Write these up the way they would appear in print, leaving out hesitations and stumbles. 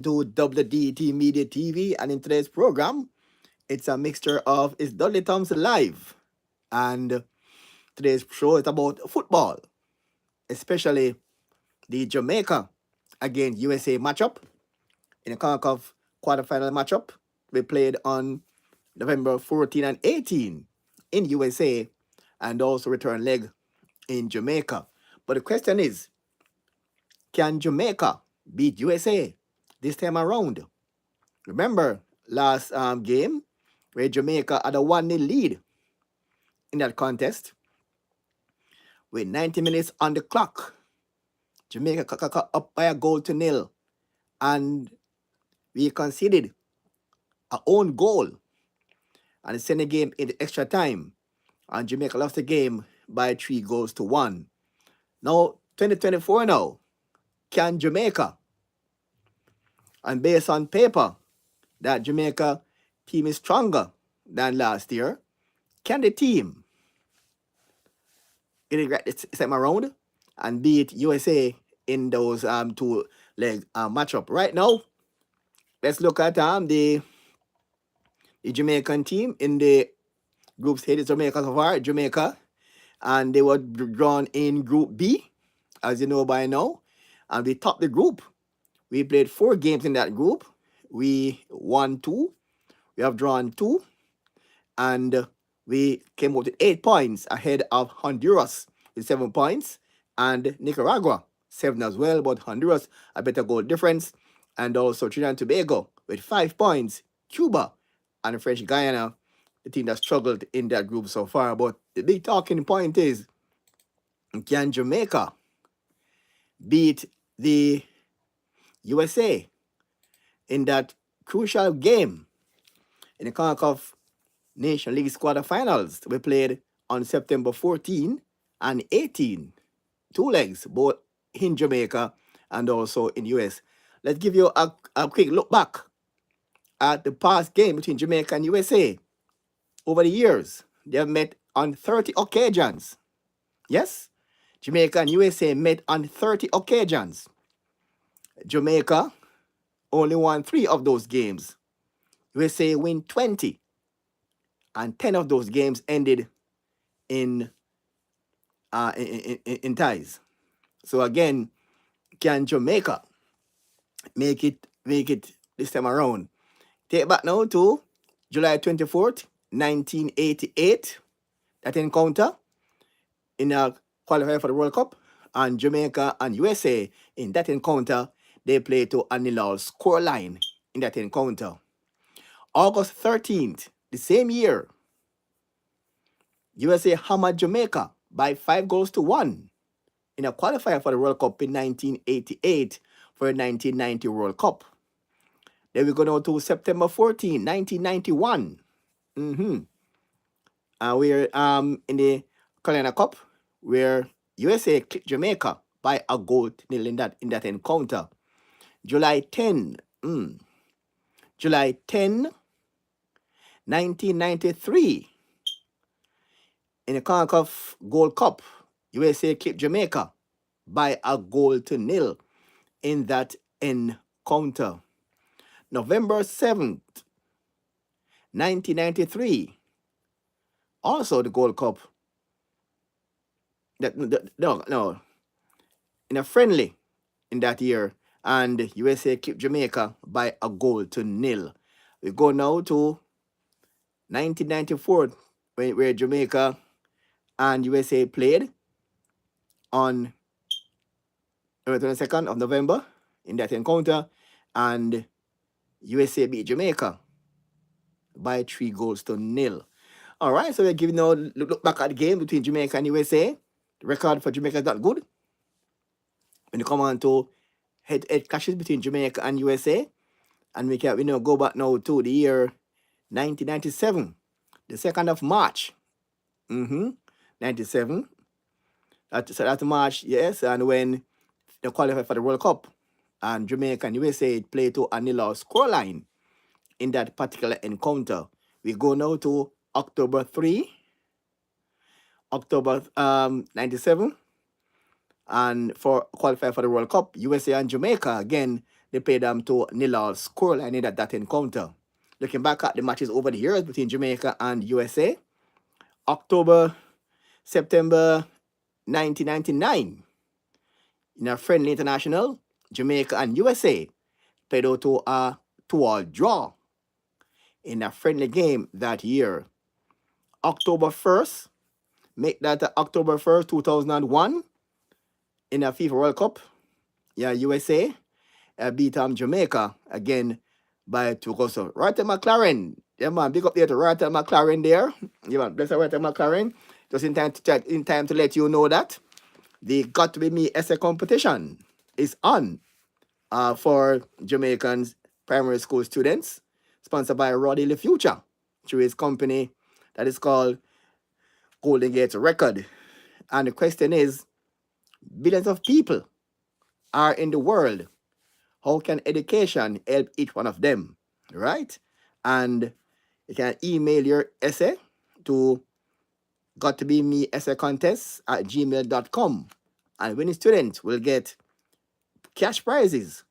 to WDT Media TV, and in today's program, it's a mixture of it's Dudley Thompson live, and today's show is about football, especially the Jamaica against USA matchup in a CONCACAF quarterfinal matchup. We played on November 14 and 18 in USA, and also return leg in Jamaica. But the question is, can Jamaica beat USA this time around? Remember last game where Jamaica had a 1-0 lead in that contest with 90 minutes on the clock. Jamaica up by a goal to nil, and we conceded our own goal and sent the game in the extra time. And Jamaica lost the game by 3 goals to 1. Now, 2024 now, can Jamaica, and based on paper, that Jamaica team is stronger than last year, can the team get it right this time around and beat USA in those two leg matchup? Right now, let's look at the Jamaican team in the group stage. It's Jamaica so far, Jamaica, and they were drawn in Group B, as you know by now, and we topped the group. We played 4 games in that group. We won 2. We have drawn 2, and we came up with 8 points ahead of Honduras with 7 points, and Nicaragua 7 as well, but Honduras a better goal difference, and also Trinidad and Tobago with 5 points, Cuba and French Guyana, the team that struggled in that group so far. But the big talking point is, can Jamaica beat the USA in that crucial game in the CONCACAF Nation League quarterfinals we played on September 14 and 18? 2 legs, both in Jamaica and also in US. Let's give you a quick look back at the past game between Jamaica and USA. Over the years, they have met on 30 occasions. Yes, Jamaica and USA met on 30 occasions. Jamaica only won 3 of those games. USA win 20, and 10 of those games ended in ties. So again, can Jamaica make it this time around? Take back now to July 24th, 1988. That encounter in a qualifier for the World Cup, and Jamaica and USA in that encounter, they played to a 0 score line in that encounter. August 13th, the same year, USA hammered Jamaica by 5 goals to 1 in a qualifier for the World Cup in 1988 for the 1990 World Cup. Then we go now to September 14, 1991. We're in the Carolina Cup, where USA clipped Jamaica by a goal to nil in that encounter. July 10, 1993, in the CONCACAF Gold Cup, USA clipped Jamaica by a goal to nil in that encounter. November 7th, 1993, also the Gold Cup. No, in a friendly in that year, and USA clipped Jamaica by a goal to nil. We go now to 1994, where Jamaica and USA played on the 22nd of November in that encounter, and USA beat Jamaica by 3 goals to 0. All right, so we're giving now look back at the game between Jamaica and USA. The record for Jamaica is not good. When you come on to head clashes between Jamaica and USA, and we go back now to the year 1997, the 2nd of March, 97. That's March, yes, and when they qualified for the World Cup, and Jamaica and USA played to a 0 scoreline in that particular encounter. We go now to October 97, and for qualify for the World Cup, USA and Jamaica again, They played them to nil all scoreline in that encounter. Looking back at the matches over the years between Jamaica and USA, October, September 1999, in a friendly international, Jamaica and USA played out to a 2-all draw in a friendly game that year. October 1st, make that October 1st, 2001, in a FIFA World Cup, yeah, USA beat Jamaica again by 2 goals. So, Writer McLaren, yeah, man, big up there to Writer McLaren there. Yeah, man, bless Writer McLaren. Just in time to let you know that the Got to Be Me essay competition is on for Jamaicans primary school students, sponsored by Roddy the Future through his company that is called Golden Gate Record. And the question is, billions of people are in the world. How can education help each one of them? Right? And you can email your essay to got to be me essay contest at gmail.com. And winning students will get cash prizes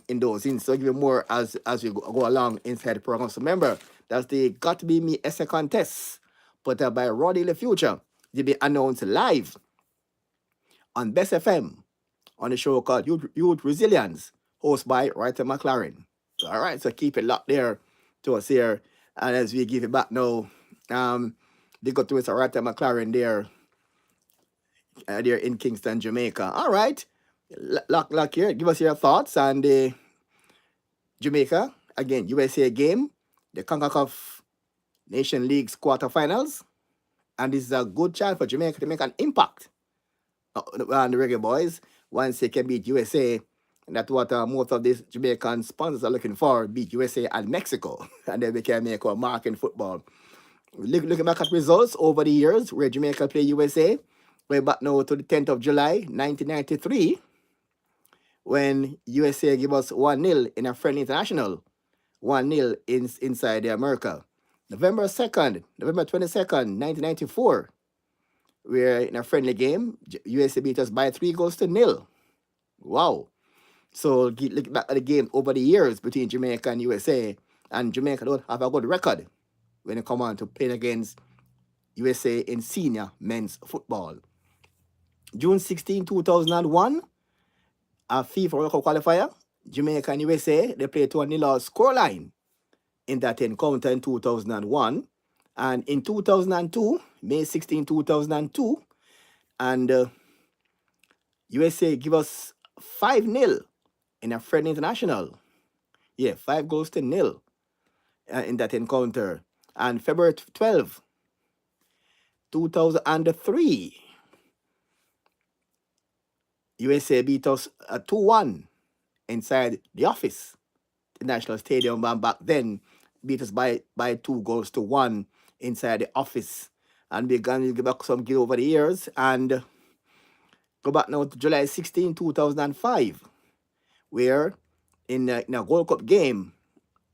in those. So I'll give you more as we go along inside the program. So remember, that's the Got to Be Me essay contest put up by Roddy the Future. They'll be announced live on Best FM on the show called Youth Resilience, hosted by Writer McLaren. All right, so keep it locked there to us here. And as we give it back now, they got to Mr. Writer McLaren there in Kingston, Jamaica. All right, lock here. Give us your thoughts on the Jamaica, again, USA game, the CONCACAF Nation League's quarterfinals. And this is a good chance for Jamaica to make an impact on the Reggae Boys once they can beat USA. And that's what most of these Jamaican sponsors are looking for, beat USA and Mexico. And then we can make a mark in football. Looking back at results over the years where Jamaica play USA, we're back now to the 10th of July, 1993, when USA gave us 1-0 in a friendly international, 1-0 inside America. November 22nd, 1994, we're in a friendly game. USA beat us by 3-0. Wow. So look back at the game over the years between Jamaica and USA, and Jamaica don't have a good record when it come on to playing against USA in senior men's football. June 16, 2001, a FIFA World Cup qualifier, Jamaica and USA, they played to a 0-all scoreline in that encounter in 2001. And in 2002, May 16, 2002, and USA give us 5-0 in a friendly international. Yeah, 5-0 in that encounter. And February 12, 2003, USA beat us 2-1 inside the office, the National Stadium. And back then, beat us by 2-1 inside the office. And we're going to give back some give over the years. And go back now to July 16, 2005, where in a World Cup game,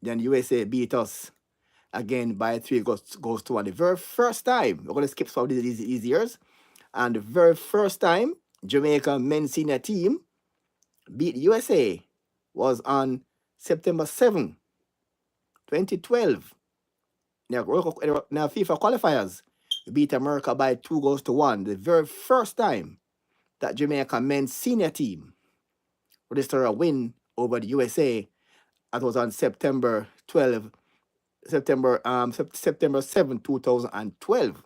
then USA beat us again by 3-1. The very first time, we're going to skip some of these years, and the very first time Jamaica men's senior team beat USA was on September 7, 2012. Now, FIFA qualifiers, we beat America by 2-1. The very first time that Jamaica men's senior team registered a win over the USA. That was on September 7, 2012.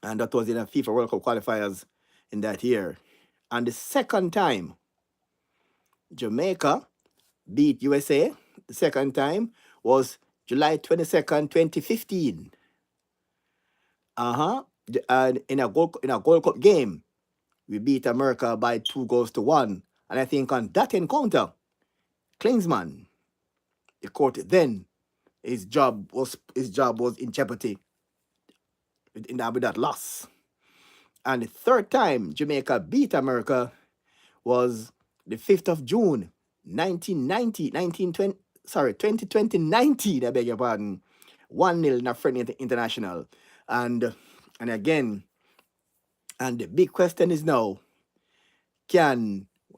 And that was in a FIFA World Cup qualifiers in that year. And the second time Jamaica beat USA, the second time, was July 22nd, 2015. And in a Gold Cup game, we beat America by 2-1. And I think on that encounter, Klinsmann, the court then, his job was in jeopardy with that loss. And the third time Jamaica beat America was the 5th of June, 2019, I beg your pardon, 1-0 in a friendly international. And again, and the big question is now,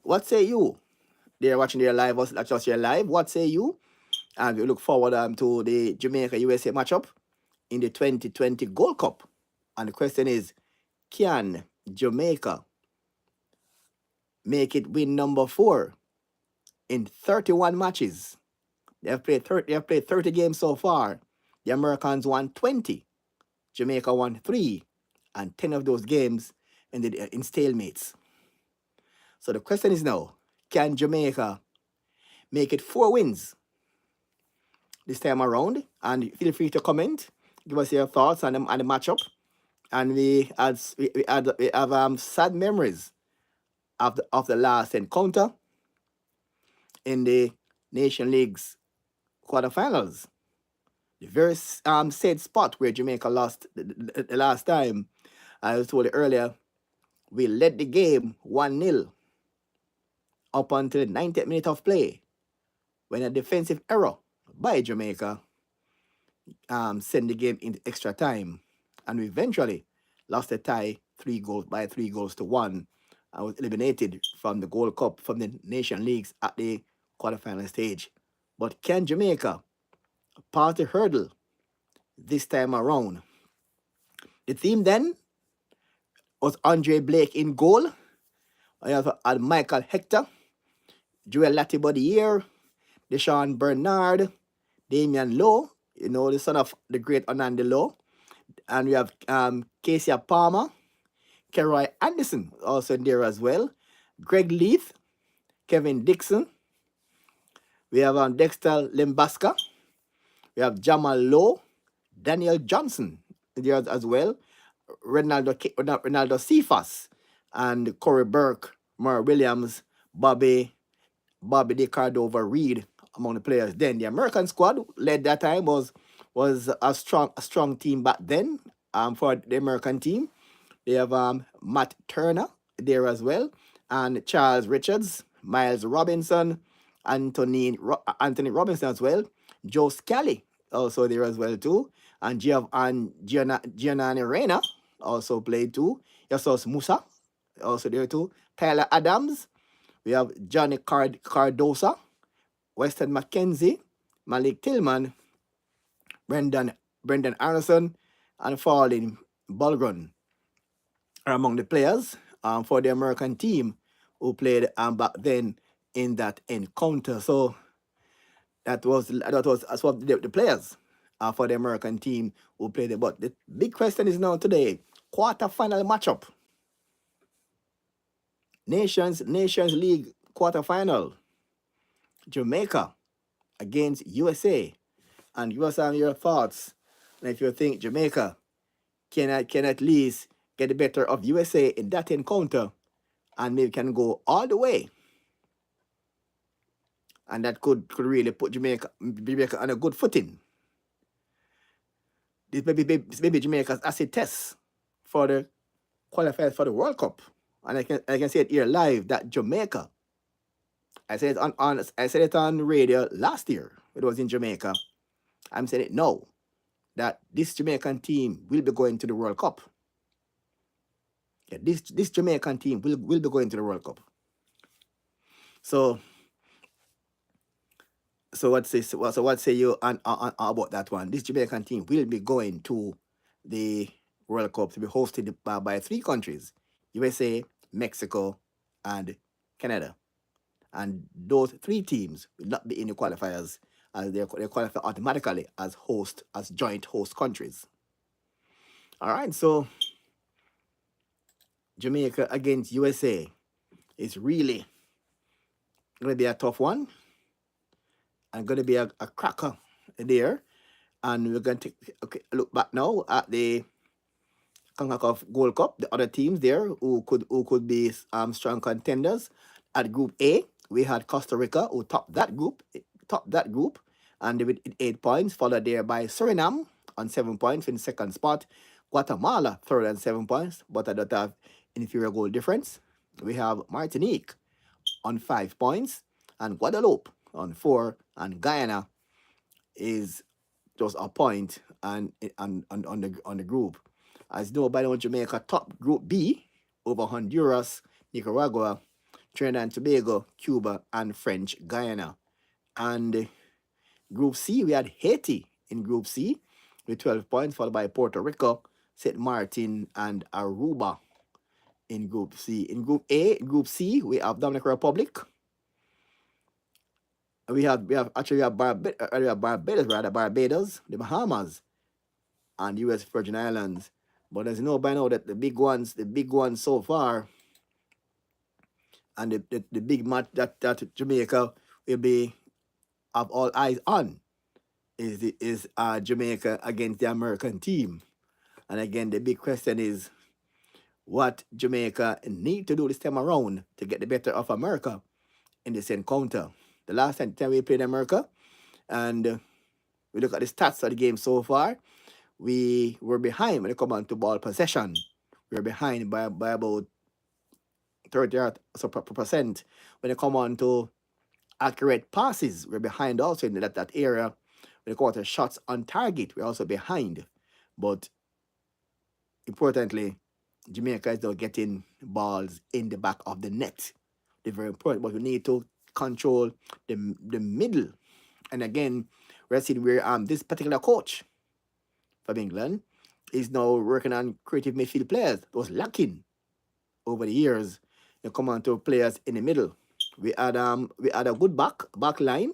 what say you? they're watching their live, us just your live. What say you? And we look forward to the Jamaica USA matchup in the 2020 Gold Cup. And the question is, can Jamaica make it win number 4 in 31 matches? They have played 30 games so far. The Americans won 20. Jamaica won 3. And 10 of those games ended in stalemates. So the question is now, can Jamaica make it 4 wins this time around? And feel free to comment, give us your thoughts on the matchup. And we have sad memories of the last encounter in the Nation League's quarterfinals. The very sad spot where Jamaica lost the last time. I was told earlier, we led the game 1-0 up until the 90th minute of play, when a defensive error by Jamaica sent the game into extra time, and we eventually lost the tie 3 goals to 1, and was eliminated from the Gold Cup, from the Nation Leagues at the quarterfinal stage. But can Jamaica pass the hurdle this time around? The team then was Andre Blake in goal. I have had Michael Hector, Joel Latibodiere, Deshaun Bernard, Damian Lowe, the son of the great Ananda Lowe. And we have Casey Palmer, Keroy Anderson also in there as well, Greg Leith, Kevin Dixon. We have Dexter Limbaska. We have Jamal Lowe, Daniel Johnson there as well, Ronaldo Cephas, and Corey Burke, Mer Williams, Bobby De Cordova Reed among the players. Then the American squad led that time was a strong team back then. For the American team, they have Matt Turner there as well, and Charles Richards, Miles Robinson, Anthony Robinson as well, Joe Scally also there as well too, and Gianni Reina also played too. Yasos Musa also there too. Tyler Adams. We have Johnny Cardosa, Weston McKenzie, Malik Tillman, Brendan Anderson, and Falling Bulgren are among the players for the American team who played back then in that encounter. So that was the players for the American team who played it. But the big question is now today, quarterfinal matchup. Nations League quarterfinal. Jamaica against USA. And give us your thoughts. And if you think Jamaica can at least get the better of USA in that encounter, and maybe can go all the way, and that could really put Jamaica on a good footing. This may be Jamaica's acid test for the qualifiers for the World Cup. And I can say it here live that Jamaica, I said it on radio last year. It was in Jamaica. I'm saying it now, that this Jamaican team will be going to the World Cup. Yeah, this Jamaican team will be going to the World Cup. So what say you on about that one? This Jamaican team will be going to the World Cup to be hosted by 3 countries: USA, Mexico, and Canada. And those 3 teams will not be in the qualifiers, as they qualify automatically as joint host countries. All right, so Jamaica against USA is really going to be a tough one, and going to be a cracker there. And we're going to look back now at the CONCACAF Gold Cup, the other teams there who could be strong contenders. At Group A, we had Costa Rica, who topped that group, and with 8 points, followed there by Suriname on 7 points in second spot. Guatemala third on 7 points, but I don't have inferior goal difference. We have Martinique on 5 points, and Guadeloupe on 4, and Guyana is just a point on the group. As you know, by the way, Jamaica top Group B over Honduras, Nicaragua, Trinidad and Tobago, Cuba, and French Guyana. And Group C, we had Haiti in Group C with 12 points, followed by Puerto Rico, St. Martin, and Aruba in Group C. In Group C, we have Dominican Republic. We have Barbados, the Bahamas, and U.S. Virgin Islands. But as you know by now that the big ones so far, and the big match that Jamaica will be have all eyes on is Jamaica against the American team. And again, the big question is what Jamaica need to do this time around to get the better of America in this encounter. The last time we played America, and we look at the stats of the game so far, we were behind when it come on to ball possession. We were behind by about 30% when it come on to accurate passes. We're behind also in that area. When it comes to shots on target, we're also behind. But importantly, Jamaica is now getting balls in the back of the net. They're very important, but we need to control the middle. And again, we're seeing where this particular coach from England is now working on creative midfield players. It was lacking over the years. They come on to players in the middle. We had a good back line,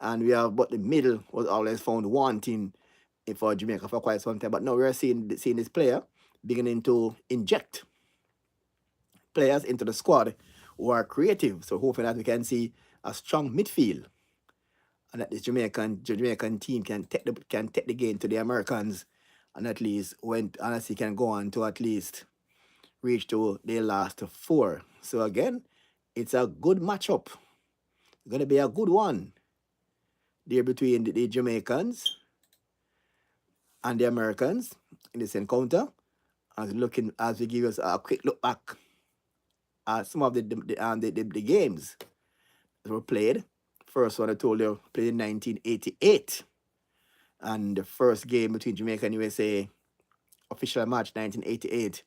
and but the middle was always found wanting for Jamaica for quite some time. But now we're seeing this player beginning to inject players into the squad who are creative. So hopefully that we can see a strong midfield, and that this Jamaican team can take the game to the Americans, and at least honestly can go on to at least reach to the last four. So again, it's a good matchup. It's going to be a good one there between the Jamaicans and the Americans in this encounter. As we give us a quick look back at some of the games that were played. First one I told you played in 1988, and the first game between Jamaica and USA, official match 1988,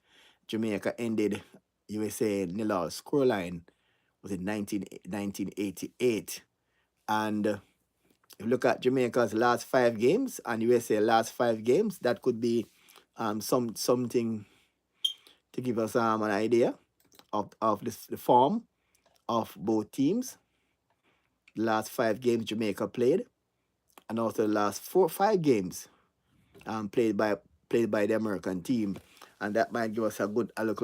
Jamaica ended USA nil-all. Scoreline was in 1988, and if you look at Jamaica's last 5 games and USA last 5 games, that could be something to give us an idea of the form of both teams. The last 5 games Jamaica played, and also the last 5 games played by the American team, and that might give us a look.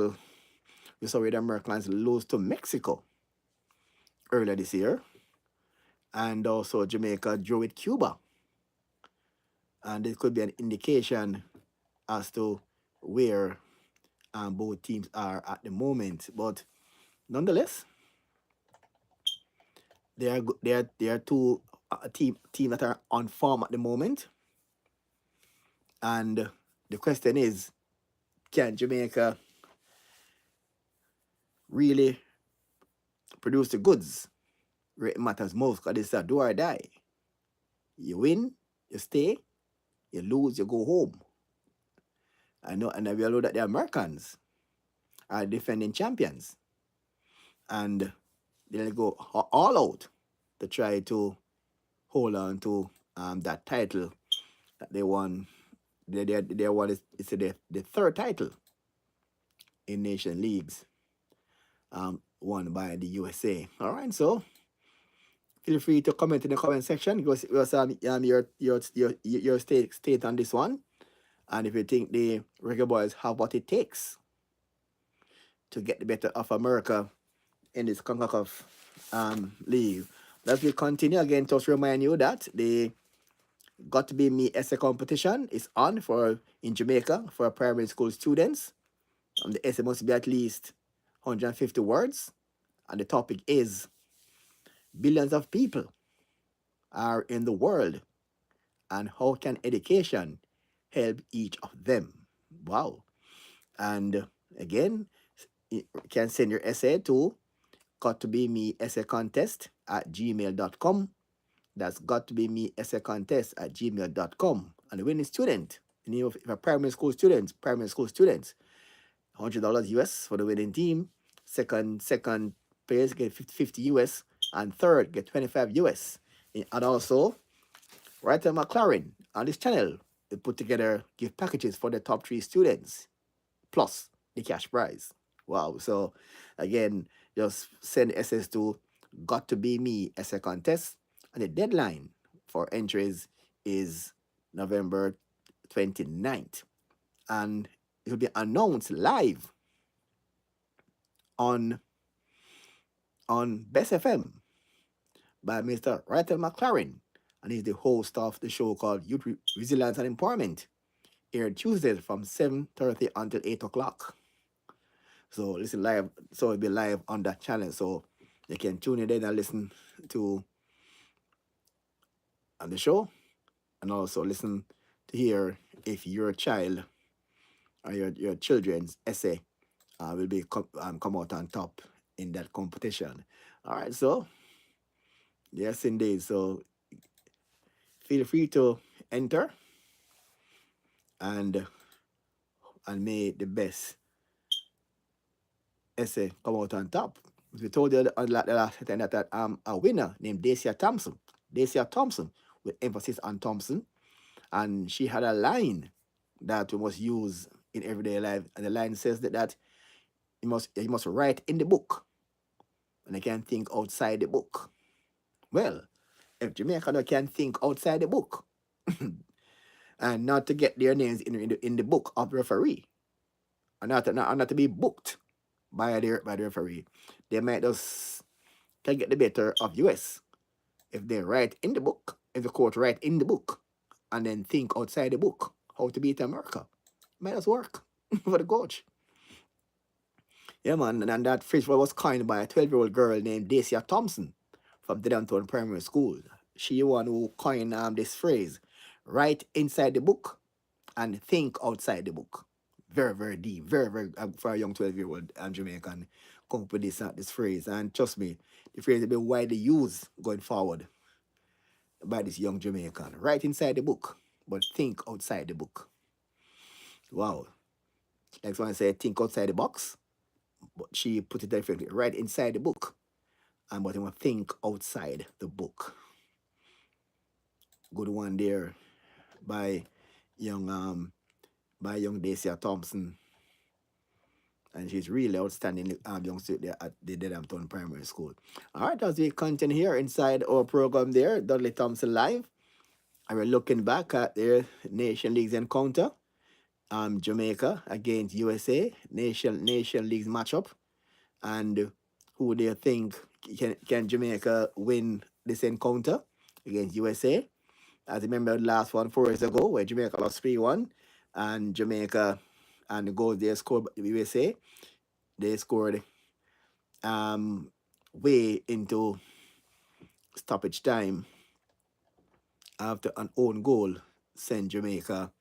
We saw the Americans lose to Mexico earlier this year, and also Jamaica drew with Cuba, and it could be an indication as to where both teams are at the moment. But nonetheless, they are two teams that are on form at the moment, and the question is, can Jamaica really produce the goods where it matters most? Because it's a do or die. You win, you stay. You lose, you go home. And we all know that the Americans are defending champions, and they'll go all out to try to hold on to that title that they won. They won it's the third title in Nation Leagues, won by the USA. All right, so feel free to comment in the comment section. Give us your state on this one, and if you think the Reggae Boys have what it takes to get the better of America in this CONCACAF league. Let me continue again to remind you that the Got to Be Me essay competition is on in Jamaica for primary school students. The essay must be at least 150 words, and the topic is billions of people are in the world, and how can education help each of them? Wow. And again, you can send your essay to Got to Be Me essay contest at gmail.com. That's Got to Be Me essay contest at gmail.com. And the winning student, if a primary school students, $100 US for the winning team. Second players get 50 US, and third get 25 US. And also, right at McLaren on this channel, they put together gift packages for the top 3 students, plus the cash prize. Wow. So again, just send SS to Got to Be Me essay contest. And the deadline for entries is November 29th. And it will be announced live on Best FM by Mr. Rytel McLaren. And he's the host of the show called Youth Resilience and Empowerment, aired Tuesdays from 7:30 until 8 o'clock. So listen live. So it'll be live on that channel. So you can tune in and listen to on the show, and also listen to hear if your child or your children's essay will be come out on top in that competition. All right. So yes, indeed. So feel free to enter, and may the best essay come out on top. We told you on the last time that a winner named Dacia Thompson, with emphasis on Thompson, and she had a line that we must use in everyday life, and the line says that you must write in the book, and you can think outside the book. Well, if Jamaica can think outside the book, and not to get their names in the book of the referee, and not to be booked by the referee, they might just can get the better of US if they write in the book, if the court write in the book, and then think outside the book how to beat America. Might as work for the coach. Yeah, man, and that phrase was coined by a 12-year-old girl named Dacia Thompson from Dedhamton Primary School. She one who coined this phrase, write inside the book and think outside the book. Very, very deep, very, very, for a young 12-year-old Jamaican, come up with this phrase. And trust me, the phrase will be widely used going forward by this young Jamaican. Write inside the book, but think outside the book. Wow. Next one, I say think outside the box, but she put it differently. Right inside the book, and but you want to think outside the book. Good one there by young Dacia Thompson, and she's really outstanding young student there at the Dedhamton Primary School. All right, as we continue here inside our program there, Dudley Thompson Live, and we're looking back at their Nation Leagues encounter. Jamaica against USA, Nation Leagues matchup, and who do you think can Jamaica win this encounter against USA? As you remember the last one 4 years ago, where Jamaica lost 3-1, and Jamaica and the goals they scored USA, they scored way into stoppage time after an own goal sent Jamaica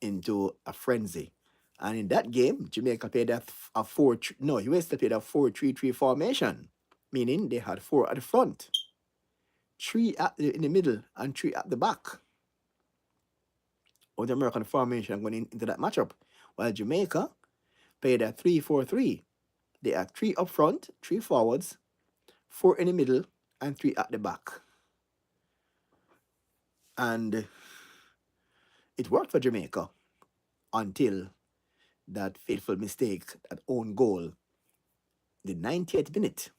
into a frenzy. And in that game, Jamaica played USA played a 4-3-3 formation, meaning they had 4 at the front, 3 in the middle, and 3 at the back of the American formation going into that matchup. While Jamaica played a 3-4-3. They had 3 up front, 3 forwards, 4 in the middle, and 3 at the back. And it worked for Jamaica until that fateful mistake, that own goal, the 90th minute,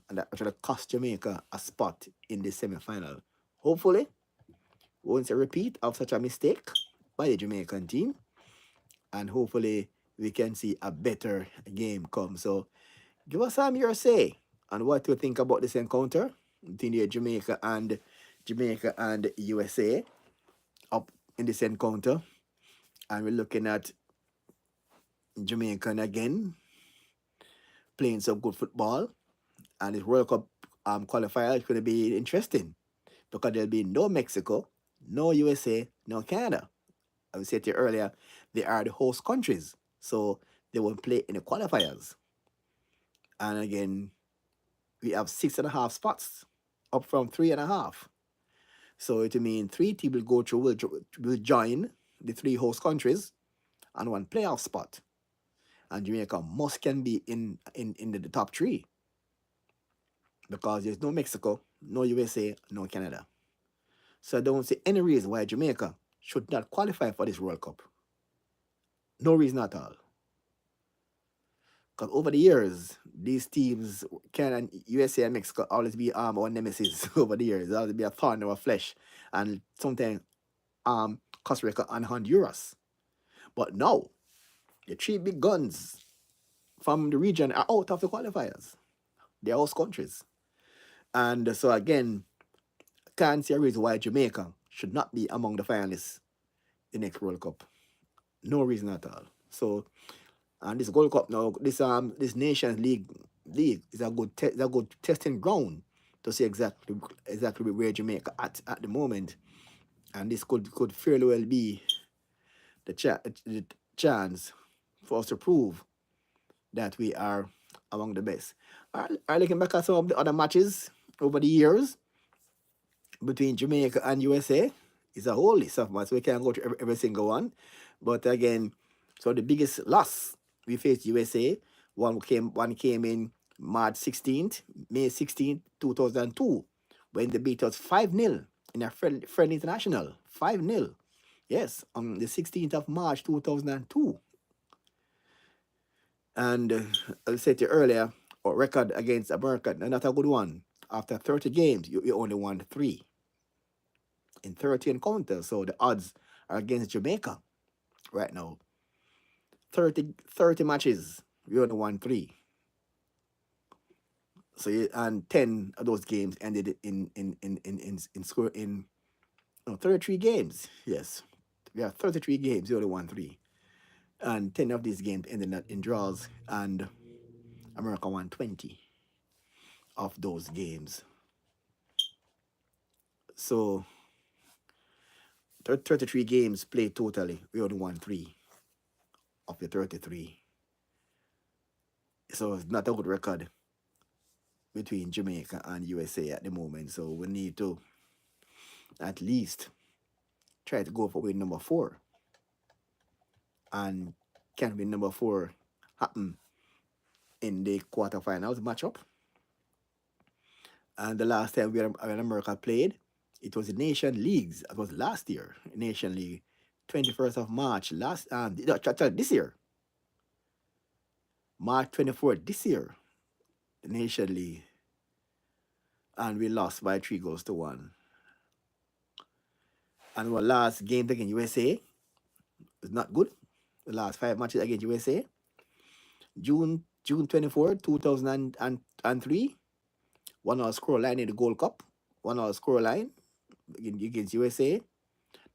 and that actually cost Jamaica a spot in the semi-final. Hopefully, we won't see a repeat of such a mistake by the Jamaican team, and hopefully we can see a better game come. So give us some your say on what you think about this encounter between Jamaica and USA up in this encounter. And we're looking at Jamaican again playing some good football, and this World Cup qualifier is going to be interesting because there'll be no Mexico, no USA, no Canada. I said to you earlier, they are the host countries, so they won't play in the qualifiers. And again, we have 6.5 spots up from 3.5. So it means 3 teams will go through, will join the 3 host countries and 1 playoff spot. And Jamaica can be in the top 3. because there's no Mexico, no USA, no Canada. So I don't see any reason why Jamaica should not qualify for this World Cup. No reason at all. Because over the years, these teams, Canada, USA, and Mexico, always be our nemesis over the years. Always be a thorn in our flesh, and sometimes Costa Rica and Honduras. But now, the three big guns from the region are out of the qualifiers. They're host countries. And so again, can't see a reason why Jamaica should not be among the finalists in the next World Cup. No reason at all. So, and this Gold Cup now, this Nations League is a good testing ground to see exactly where Jamaica at the moment, and this could fairly well be the chance for us to prove that we are among the best. I looking back at some of the other matches over the years between Jamaica and USA. It's a whole list of matches. We can't go to every single one. But again, so the biggest loss we faced USA, one came in March 16th, May 16th, 2002, when they beat us 5-0 in a friendly international. 5-0. Yes, on the 16th of March 2002. And as I said to you earlier, our record against America, not a good one. After 30 games, you only won 3 in 30 encounters. So the odds are against Jamaica right now. 30 matches, we only won 3. So and 10 of those games ended in score in 33 games. Yes, we have 33 games, we only won 3, and 10 of these games ended in draws, and America won 20 of those games. So 33 games played totally, we only won 3 of the 33. So it's not a good record between Jamaica and USA at the moment. So we need to at least try to go for win number 4. And can win number 4 happen in the quarterfinals matchup? And the last time when America played, it was the Nation Leagues. It was last year, Nation League, 21st of March this year, March 24th this year, the Nation League, and we lost by 3-1. And our last game against USA was not good. The last 5 matches against USA, June 24, 2003, 1-1 scoreline in the Gold Cup, 1-1 scoreline against USA.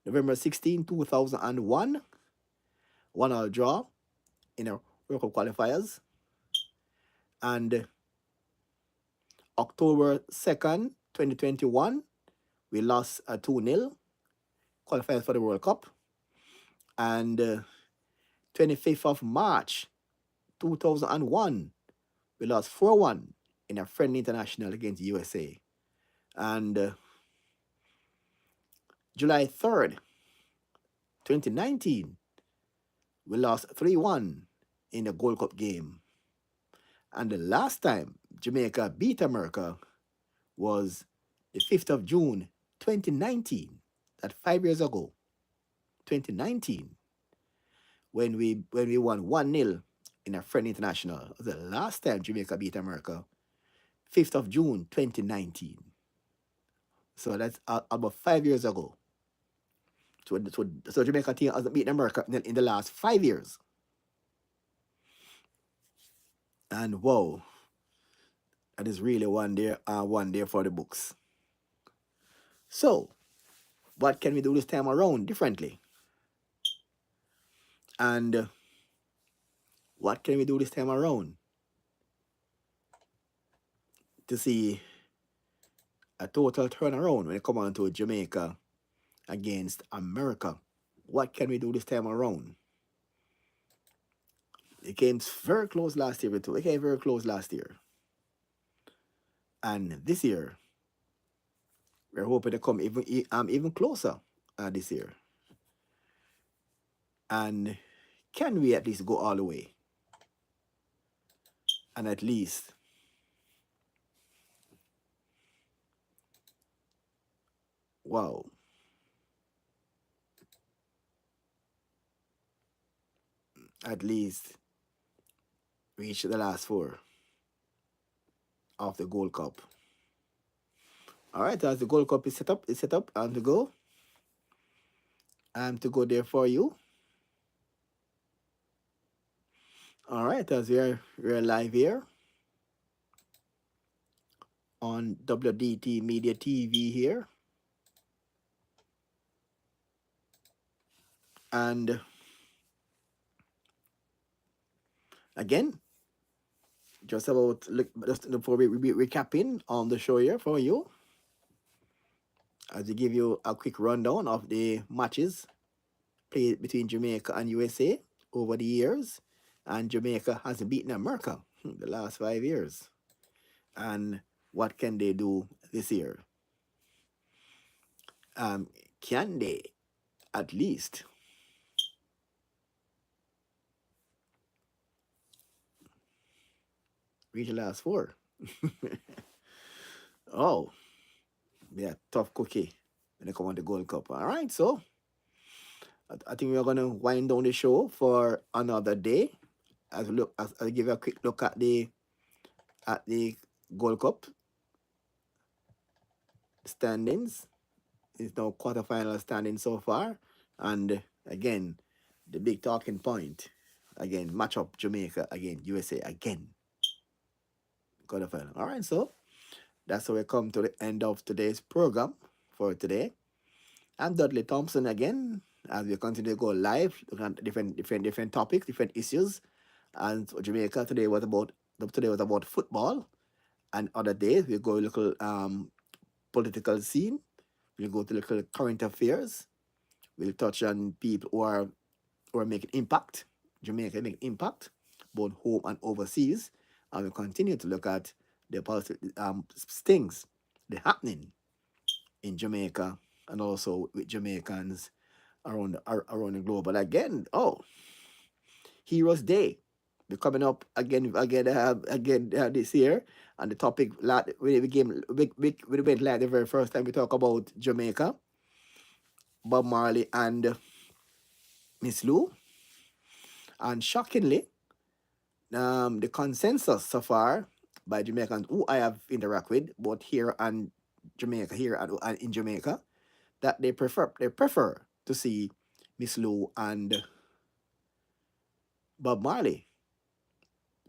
November 16, 2001, 1-1 draw in a World Cup qualifiers. And October 2nd, 2021, we lost a 2-0 qualifiers for the World Cup. And 25th of March, 2001, we lost 4-1 in a friendly international against USA. And July 3rd, 2019, we lost 3-1 in the Gold Cup game. And the last time Jamaica beat America was the 5th of June, 2019. That's 5 years ago, 2019, when we won 1-0 in a friendly international. It was the last time Jamaica beat America, 5th of June, 2019. So that's about 5 years ago. So Jamaica team hasn't beaten America in the last 5 years. And wow, that is really one day for the books. So, what can we do this time around differently? And what can we do this time around to see a total turnaround when it comes on to Jamaica against America? What can we do this time around? It came very close last year, too. It came very close last year. And this year, we're hoping to come even closer this year. And can we at least go all the way? And at least Wow. At least reach the last four of the Gold Cup. All right, as the Gold Cup is set up and to go. I'm to go there for you. All right, as we're live here on WDT Media TV here. And again, just before we recapping on the show here for you, as we give you a quick rundown of the matches played between Jamaica and USA over the years. And Jamaica has beaten America the last 5 years. And what can they do this year? Can they at least reach the last four? Oh, yeah, tough cookie when they come on the Gold Cup. All right, so I think we're gonna wind down the show for another day. As I give you a quick look at the Gold Cup standings. It's now quarterfinal standing so far, and again, the big talking point again, match up Jamaica again, USA again, quarterfinal. All right, so that's how we come to the end of today's program for today. I'm Dudley Thompson again, as we continue to go live, looking at different topics, different issues. And for Jamaica today was about football, and other days we go local political scene. We'll go to local current affairs. We'll touch on people who are making impact. Jamaica making impact, both home and overseas. And we'll continue to look at the policy things, the happening in Jamaica and also with Jamaicans around the globe. But again, Heroes Day. We're coming up again this year, and the topic we went like the very first time we talk about Jamaica, Bob Marley and Miss Lou, and shockingly, the consensus so far by Jamaicans who I have interact with, both here and Jamaica, and in Jamaica, that they prefer to see Miss Lou and Bob Marley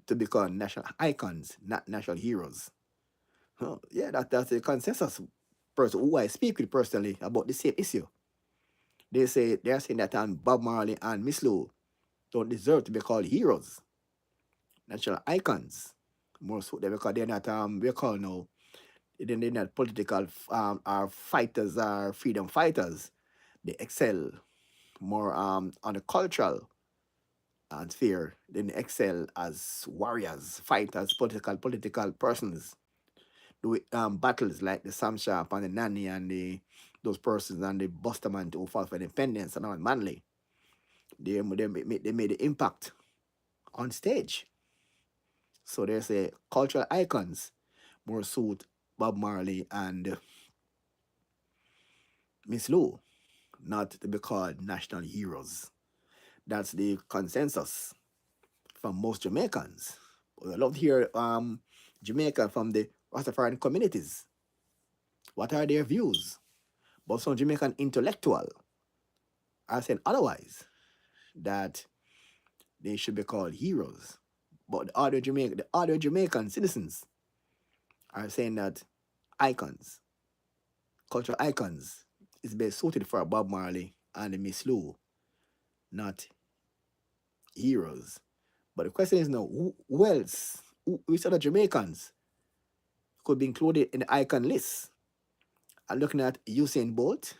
to become national icons, not national heroes. Oh, yeah, that's the consensus person who I speak with personally about the same issue. They're saying that Bob Marley and Miss Lou don't deserve to be called heroes, national icons. More so because they're not we're called now. They're not political or fighters or freedom fighters. They excel more on the cultural sphere. They excel as warriors, fighters, political persons. Do battles like the Sam Sharp and the Nanny and the those persons and the Busterman who fought for independence and all Manly. They made the impact on stage. So there's a cultural icons more suit Bob Marley and Miss Lou, not to be called national heroes. That's the consensus from most Jamaicans. I love to hear Jamaica from the Rastafarian communities. What are their views? But some Jamaican intellectual are saying otherwise, that they should be called heroes. But the other Jamaican citizens are saying that icons, cultural icons, is best suited for Bob Marley and Miss Lou, not heroes. But the question is now, who else, which other Jamaicans could be included in the icon list? I'm looking at Usain Bolt,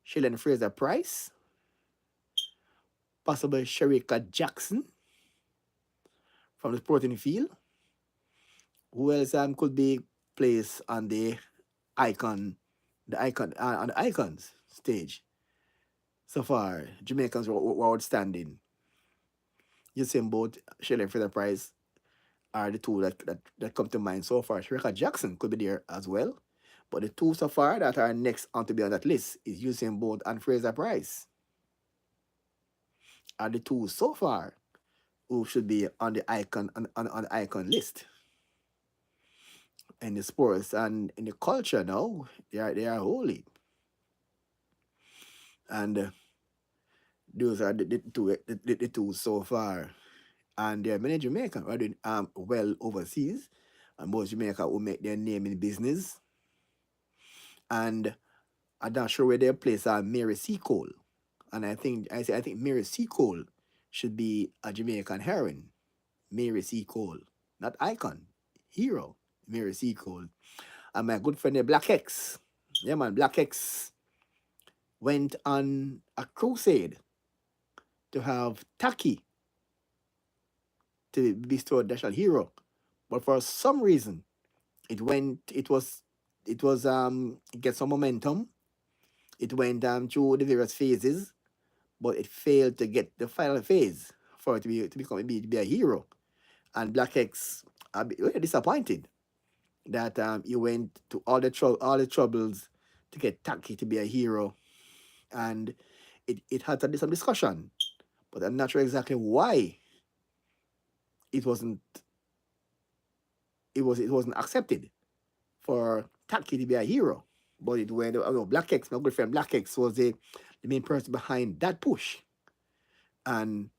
Sheldon Fraser Price, possibly Sherika Jackson from the sporting field. Who else could be placed on on the icons stage? So far, Jamaicans were outstanding. Usain Bolt, Sheldon Fraser Price are the two that come to mind so far. Sherika Jackson could be there as well. But the two so far that are next on to be on that list is Usain Bolt and Fraser Price. Are the two so far who should be on the on the icon list in the sports and in the culture now. They are holy. And those are the two so far. And there are many Jamaicans who are doing well overseas, and most Jamaica who make their name in business. And I'm not sure where their place are Mary Seacole. And I think Mary Seacole should be a Jamaican heroine. Mary Seacole. Not icon. Hero. Mary Seacole. And my good friend the Black X. Yeah man, Black X went on a crusade to have Taki to be bestowed national hero. But for some reason it get some momentum. It went through the various phases, but it failed to get the final phase for it to be a hero. And Black X are really disappointed that he went to all the troubles to get Taki to be a hero, and it had some discussion, but I'm not sure exactly why it wasn't it wasn't accepted for Taki to be a hero. But it went, Black X, my good friend Black X was the main person behind that push. And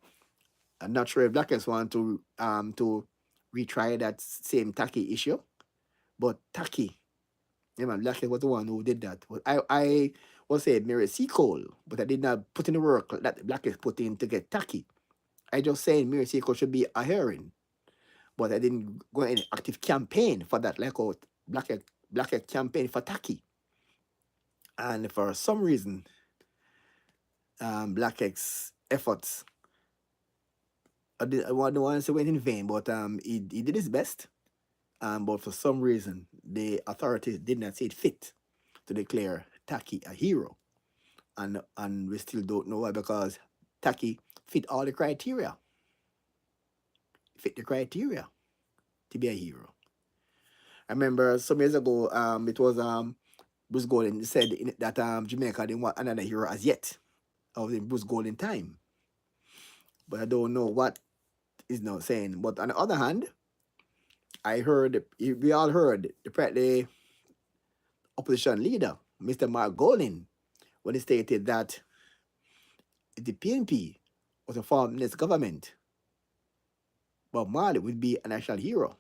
I'm not sure if Black X want to retry that same Taki issue. But Taki, yeah man, Black X was the one who did that. But I was say Mary Seacole, but I did not put in the work that Black X put in to get Taki. I just saying Mary Seacole should be a heroine. But I didn't go in active campaign for that, like a Black X campaign for Taki. And for some reason, Black X efforts, I don't want to say went in vain, but he did his best. But for some reason, the authorities did not see it fit to declare Taki a hero. And we still don't know why, because Taki fit all the criteria. Fit the criteria to be a hero. I remember some years ago, it was Bruce Golden said that Jamaica didn't want another hero as yet. I was in Bruce Golden time. But I don't know what is now saying. But on the other hand, we all heard the opposition leader, Mr. Mark Golding, when he stated that if the PNP was a form in its government, Bob Marley would be a national hero.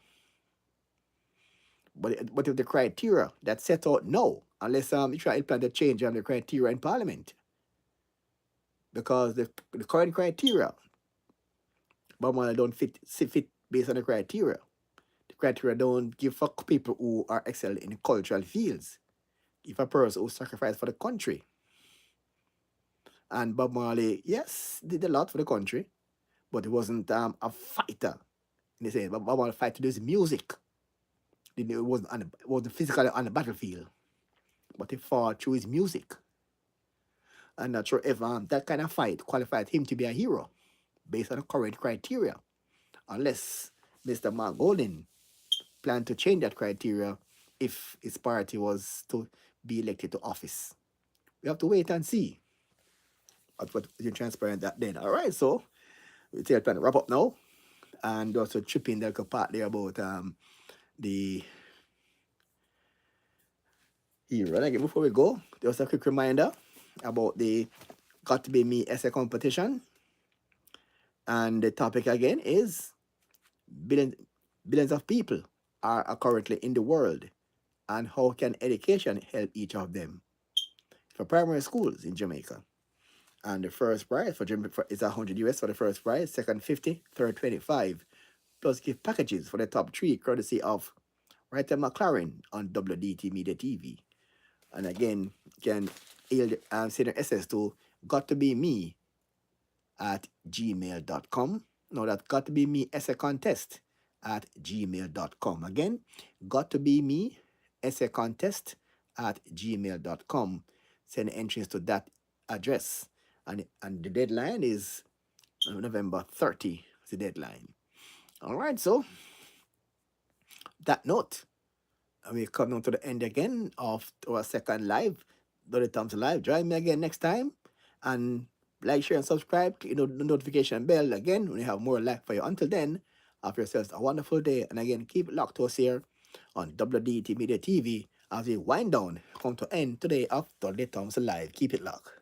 But if the criteria that set out no, unless you try to implement a change on the criteria in Parliament, because the current criteria, Bob Marley don't fit based on the criteria. The criteria don't give for people who are excellent in cultural fields. If a person who sacrificed for the country. And Bob Marley, yes, did a lot for the country, but he wasn't a fighter. And they say Bob Marley fight to do his music. It wasn't physically on the battlefield, but he fought through his music. I'm not sure if that kind of fight qualified him to be a hero based on the current criteria, unless Mr. Mark Golding planned to change that criteria if his party was to be elected to office. We have to wait and see. But you're transparent that then. All right, so we take time to wrap up now, and also chip in the part there about the hero. And again, before we go, just a quick reminder about the Got to Be Me essay competition. And the topic again is billions of people are currently in the world, and how can education help each of them? For primary schools in Jamaica. And the first prize for Jamaica is $100 for the first prize, second 50, third 25, plus gift packages for the top three, courtesy of Writer McLaren on WDT Media TV. And again, you can send an SS to got to be me at gmail.com. No, that got to be me essay contest at gmail.com. Again, got to be me essay contest at gmail.com. Send entries to that address. And the deadline is November 30. It's the deadline. All right, so that note, And we come down to the end again of our second live, Dolly Tom's Live. Join me again next time. And like, share, and subscribe. Click the notification bell again when we have more live for you. Until then, have yourselves a wonderful day. And again, keep it locked to us here on WDT Media TV as we wind down, come to end today of Dolly Tom's Live. Keep it locked.